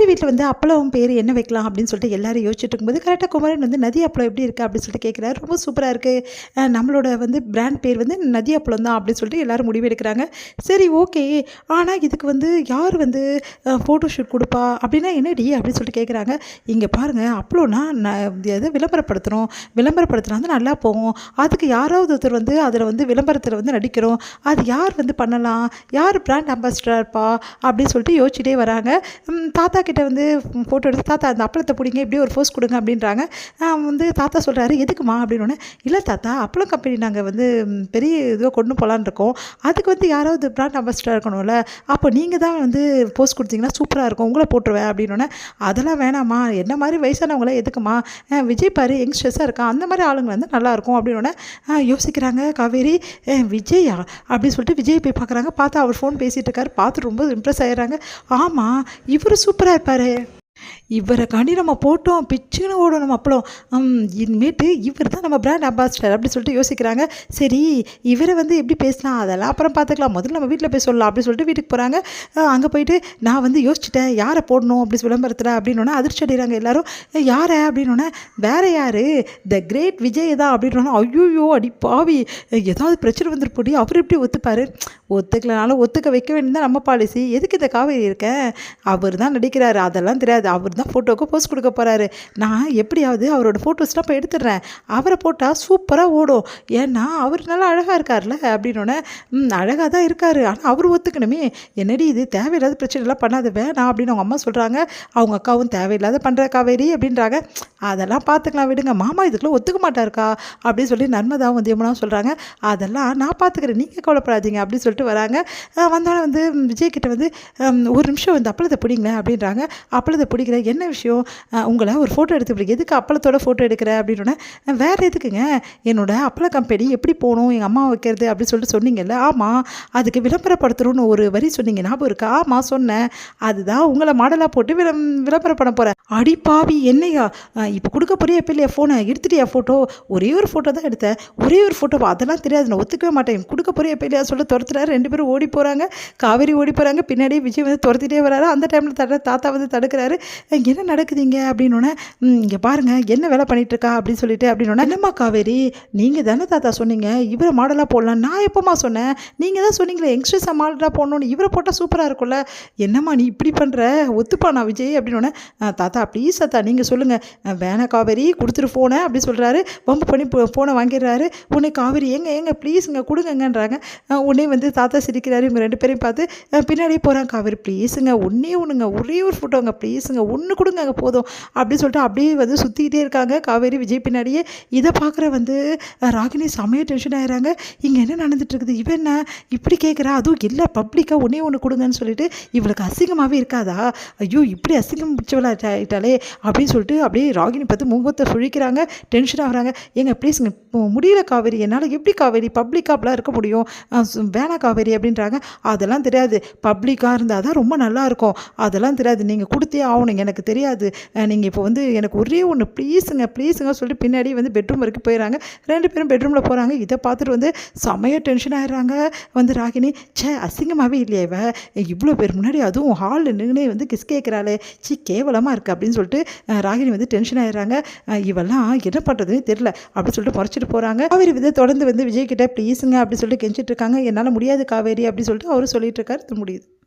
காவேரி வீட்டில் வந்து அப்பளம் பேர் என்ன வைக்கலாம் அப்படின்னு சொல்லிட்டு எல்லாரும் யோசிச்சுட்டு இருக்கும்போது கரெக்டாக குமரன் வந்து நதி அப்பளம் எப்படி இருக்குது அப்படின்னு சொல்லிட்டு கேட்குறாரு. ரொம்ப சூப்பராக இருக்குது, நம்மளோட வந்து பிராண்ட் பேர் வந்து நதி அப்பளம் தான் அப்படின்னு சொல்லிட்டு எல்லாரும் முடிவு எடுக்கிறாங்க. சரி ஓகே, ஆனால் இதுக்கு வந்து யார் வந்து ஃபோட்டோ ஷூட் கொடுப்பா அப்படின்னா என்னடி அப்படின்னு சொல்லிட்டு கேட்குறாங்க. இங்கே பாருங்கள், அப்பளம்னா எதை விளம்பரப்படுத்தணும், விளம்பரப்படுத்தினா வந்து நல்லா போகும். அதுக்கு யாராவது ஒருத்தர் வந்து அதில் வந்து விளம்பரத்தில் வந்து நடிக்கிறோம், அது யார் வந்து பண்ணலாம், யார் பிராண்ட் அம்பாசிடராக இருப்பா அப்படின்னு சொல்லிட்டு யோசிச்சுட்டே வராங்க. தாத்தா கிட்ட வந்து ஃபோட்டோ எடுத்து தாத்தா அந்த அப்பளத்தை பிடிங்க, இப்படி ஒரு ஃபோஸ் கொடுங்க அப்படின்றாங்க. வந்து தாத்தா சொல்கிறாரு எதுக்குமா அப்படின்னோடனே, இல்லை தாத்தா அப்பளம் கம்பெனி நாங்கள் வந்து பெரிய இதுவாக கொண்டு போகலான்னு இருக்கோம், அதுக்கு வந்து யாராவது பிராண்ட் அம்பாசிடராக இருக்கணும்ல, அப்போ நீங்கள் தான் வந்து போஸ்ட் கொடுத்தீங்கன்னா சூப்பராக இருக்கும், உங்களை போட்டுருவேன் அப்படின்னோடனே, அதெல்லாம் வேணாம்மா, என்ன மாதிரி வயசானவங்கள எதுக்குமா, விஜய் பாரு யங்ஸ்டர்ஸாக இருக்கான், அந்த மாதிரி ஆளுங்க வந்து நல்லாயிருக்கும் அப்படின்னோடனே யோசிக்கிறாங்க காவேரி. விஜயா அப்படின்னு சொல்லிட்டு விஜய் போய் பார்க்குறாங்க. பார்த்தா அவர் ஃபோன் பேசிகிட்டு இருக்காரு. பார்த்து ரொம்ப இம்ப்ரெஸ் ஆகிடுறாங்க. ஆமாம், இவர் சூப்பராக இருப்பார், இவரை காண்டி நம்ம போட்டோம் பிச்சுன்னு ஓடணும் அப்பளம், இனிமேட்டு இவர் தான் நம்ம பிராண்ட் அம்பாசிடர் அப்படின்னு சொல்லிட்டு யோசிக்கிறாங்க. சரி இவரை வந்து எப்படி பேசலாம் அதெல்லாம் அப்புறம் பார்த்துக்கலாம், முதல்ல நம்ம வீட்டில் போய் சொல்லலாம் அப்படின்னு சொல்லிட்டு வீட்டுக்கு போகிறாங்க. அங்கே போயிட்டு நான் வந்து யோசிச்சிட்டேன் யாரை போடணும் அப்படி விளம்பரத்தில் அப்படின்னோடனே அதிர்ச்சி அடைகிறாங்க எல்லாரும். யாரை அப்படின்னோடனே, வேற யார், த கிரேட் விஜய் தான் அப்படின்னோடனே, ஐயோயோ அடி பாவி, ஏதாவது பிரச்சனை வந்துட்டு போடி, அவர் எப்படி ஒத்துப்பார், ஒத்துக்கலனாலும் ஒத்துக்க வைக்க வேண்டியதான் நம்ம பாலிசி, எதுக்கு இந்த காவேரி இருக்கேன், அவர் தான் நடிக்கிறாரு அதெல்லாம் தெரியாது, அவர் தான் ஃபோட்டோவுக்கு போஸ்ட் கொடுக்க போகிறாரு, நான் எப்படியாவது அவரோட ஃபோட்டோஸ்லாம் போய் எடுத்துடுறேன், அவரை போட்டால் சூப்பராக ஓடும், ஏன்னா அவர் நல்லா அழகாக இருக்கார்ல அப்படின்னோடனே, அழகாக தான் இருக்கார், ஆனால் அவர் ஒத்துக்கணுமே, என்னடி இது தேவையில்லாத பிரச்சனைலாம் பண்ணாத வேணாம் அப்படின்னு அவங்க அம்மா சொல்கிறாங்க. அவங்க அக்காவும் தேவையில்லாத பண்ணுற காவேரி அப்படின்றாங்க. அதெல்லாம் பார்த்துக்கலாம் விடுங்க, மாமா இதுக்குள்ளே ஒத்துக்க மாட்டாருக்கா அப்படின்னு சொல்லி நர்மதாவும் வந்து யமுனாவும் சொல்கிறாங்க. அதெல்லாம் நான் பார்த்துக்கிறேன், நீங்கள் கவலைப்படாதீங்க அப்படின்னு சொல்லிட்டு வராங்க. வந்தோடனே வந்து விஜய்கிட்ட வந்து ஒரு நிமிஷம் வந்து அப்பளத்தை பிடிங்களேன் அப்படின்றாங்க. அப்பளத்தை பிடிக்கிற என்ன விஷயம், உங்களை ஒரு ஃபோட்டோ எடுத்து பிடிக்க, எதுக்கு அப்பளத்தோட ஃபோட்டோ எடுக்கிற அப்படின்னோடனே, வேறு எதுக்குங்க, என்னோட அப்பள கம்பெனி எப்படி போகணும் எங்கள் அம்மா வைக்கிறது அப்படின்னு சொல்லிட்டு சொன்னீங்கல்ல, ஆமாம் அதுக்கு விளம்பரப்படுத்தணும்னு ஒரு வரி சொன்னீங்க ஞாபகம் இருக்கா, ஆமாம் சொன்னேன், அதுதான் உங்களை மாடலாக போட்டு விளம்பரம் பண்ண போகிறேன். அடி பாவி என்னையா, இப்போ கொடுக்க போறியா இப்போ இல்லையா ஃபோனை எடுத்துட்டியா, ஃபோட்டோ ஒரே ஒரு ஃபோட்டோ தான் எடுத்தேன், ஒரே ஒரு ஃபோட்டோ அதெல்லாம் தெரியாது, நான் ஒத்துக்கவே மாட்டேன், கொடுக்க போறியா இப்போ இல்லையா சொல்லிட்டு துரத்துறாரு. ரெண்டு பேரும் ஓடி போகிறாங்க. காவேரி ஓடி போகிறாங்க, பின்னாடி விஜய் வந்து துரத்திட்டே வராரு. அந்த டைமில் தாத்தா வந்து தடுக்கிறாரு. என்ன நடக்குதுங்க அப்படின்னோடனே, இங்கே பாருங்கள் என்ன வேலை பண்ணிகிட்ருக்கா அப்படின்னு சொல்லிட்டு அப்படின்னோடனே, என்னம்மா காவேரி நீங்கள் தானே தாத்தா சொன்னீங்க இவரை மாடலாக போடலாம், நான் எப்போம்மா சொன்னேன், நீங்கள் தான் சொன்னீங்களே யங்ஸ்டர்ஸை மாடலாக போடணும்னு, இவரை போட்டால் சூப்பராக இருக்கும்ல, என்னம்மா நீ இப்படி பண்ணுற, ஒத்துப்பானா விஜய் அப்படின்னோடனே, தாத்தா ப்ளீஸ் தாத்தா நீங்கள் சொல்லுங்கள், வேணா காவேரி கொடுத்துட்டு ஃபோனை அப்படி சொல்கிறாரு. வம்பு பண்ணி ஃபோனை வாங்கிடுறாரு. உடனே காவேரி ஏங்க ப்ளீஸுங்க கொடுங்கங்கன்றாங்க. உடனே வந்து தாத்தா சிரிக்கிறாரு. இவங்க ரெண்டு பேரையும் பார்த்து பின்னாடியே போகிறாங்க. காவேரி ப்ளீஸுங்க ஒன்றுங்க ஒரே ஒரு ஃபோட்டோங்க ப்ளீஸுங்க ஒன்று கொடுங்க போதும் அப்படின்னு சொல்லிட்டு அப்படியே வந்து சுற்றிக்கிட்டே இருக்காங்க காவேரி விஜய் பின்னாடியே. இதை பார்க்குற வந்து ராகினி செமையாக டென்ஷன் ஆகிறாங்க. இங்கே என்ன நடந்துட்டு இருக்குது, இவன் என்ன இப்படி கேட்குறா, அதுவும் இல்லை பப்ளிக்காக ஒன்று கொடுங்கன்னு சொல்லிட்டு இவளுக்கு அசிங்கமாகவே இருக்காதா, ஐயோ இப்படி அசிங்கம் பிடிச்சவளா ஆகிட்டாலே அப்படின்னு சொல்லிட்டு அப்படியே ராகினி பார்த்து முகத்தை சுழிக்கிறாங்க. டென்ஷன் ஆகுறாங்க. ஏங்க ப்ளீஸுங்க முடியல காவேரி, என்னால் எப்படி காவேரி பப்ளிக்காக அப்படிலாம் இருக்க முடியும், வேணா காவேரி அப்படின்றாங்க. அதெல்லாம் தெரியாது, பப்ளிக்காக இருந்தால் தான் ரொம்ப நல்லாயிருக்கும், அதெல்லாம் தெரியாது, நீங்கள் கொடுத்தே ஆகணும், எனக்கு தெரியாது, நீங்கள் இப்போ வந்து எனக்கு ஒரே ஒன்று ப்ளீஸுங்க சொல்லிட்டு பின்னாடி வந்து பெட்ரூம் வரைக்கும் போயிடறாங்க. ரெண்டு பேரும் பெட்ரூமில் போகிறாங்க. இதை பார்த்துட்டு வந்து செமையாக டென்ஷன் ஆகிடுறாங்க வந்து ராகினி. அசிங்கமாகவே இல்லையா இவ, இவ்வளோ பேர் முன்னாடி அதுவும் ஹாலில் நின்று வந்து கிஸ் கேட்குறாளே, கேவலமாக இருக்குது அப்படின்னு சொல்லிட்டு ராகினி வந்து டென்ஷன் ஆகிடுறாங்க. இவெல்லாம் என்ன பண்ணுறதுன்னு தெரில அப்படின்னு சொல்லிட்டு முறைச்சிட்டு போகிறாங்க. காவேரி வந்து தொடர்ந்து வந்து விஜய் கிட்டே ப்ளீஸுங்க அப்படின்னு சொல்லிட்டு கெஞ்சிட்டு இருக்காங்க. என்னால் முடியாது காவேரி அப்படின்னு சொல்லிட்டு அவரும் சொல்லிட்டு இருக்காரு. முடியுது.